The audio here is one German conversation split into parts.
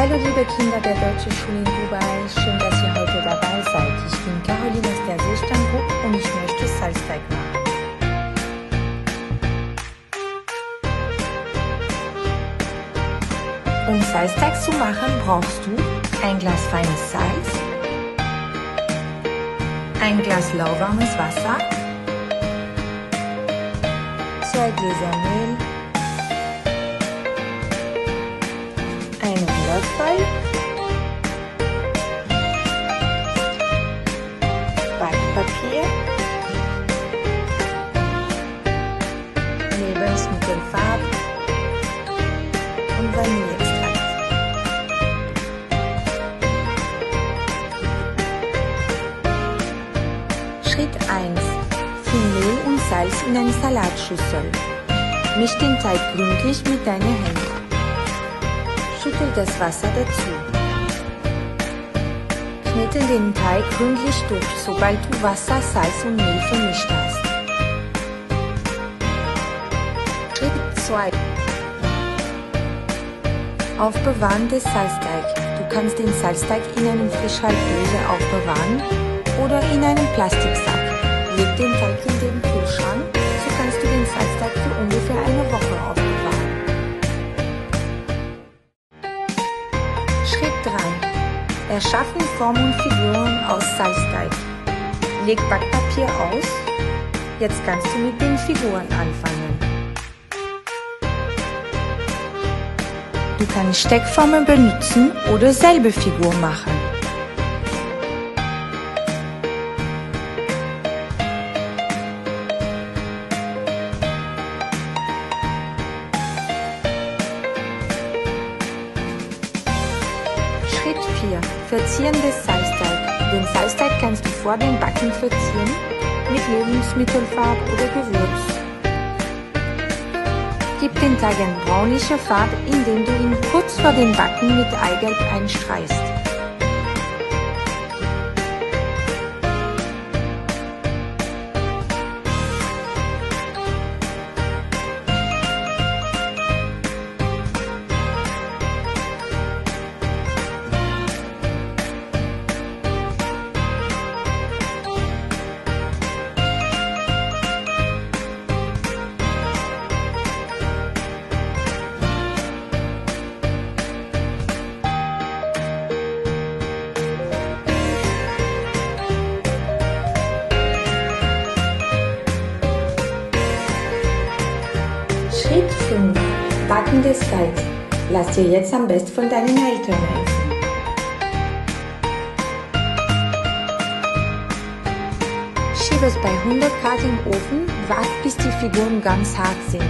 Hallo liebe Kinder der deutschen Schule in Dubai, schön, dass ihr heute dabei seid. Ich bin Caroline aus der Seesternegruppe und ich möchte Salzteig machen. Um Salzteig zu machen, brauchst du ein Glas feines Salz, ein Glas lauwarmes Wasser, 2 Gläser Mehl, einen Löffel, Backpapier, Lebensmittelfarbe und Vanilleextrakt. Schritt 1. Füll Mehl und Salz in eine Salatschüssel. Misch den Teig gründlich mit deinen Händen. Schüttel das Wasser dazu. Knete den Teig gründlich durch, sobald du Wasser, Salz und Mehl vermischt hast. Schritt 2. Aufbewahren des Salzteigs. Du kannst den Salzteig in einer Frischhaltdose aufbewahren oder in einem Plastiksack. Leg den Teig in den Kühlschrank, so kannst du den Salzteig für ungefähr eine Woche aufbewahren. Schritt 3. Erschaffen Formen und Figuren aus Salzteig. Leg Backpapier aus. Jetzt kannst du mit den Figuren anfangen. Du kannst Steckformen benutzen oder selber Figuren machen. Schritt 4. Verzieren des Salzteig. Den Salzteig kannst du vor dem Backen verzieren mit Lebensmittelfarbe oder Gewürz. Gib den Teig eine braunliche Farbe, indem du ihn kurz vor dem Backen mit Eigelb einstreichst. Schritt 5. Backen des Teigs. Lass dir jetzt am besten von deinen Eltern helfen. Schiebe es bei 100 Grad im Ofen, warte bis die Figuren ganz hart sind.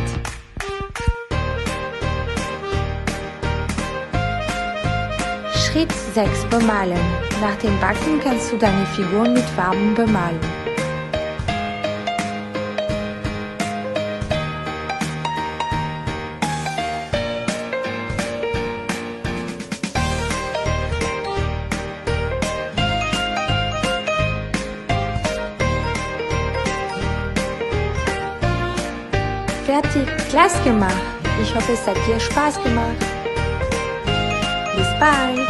Schritt 6. Bemalen. Nach dem Backen kannst du deine Figuren mit Farben bemalen. Fertig, klasse gemacht. Ich hoffe, es hat dir Spaß gemacht. Bis bald.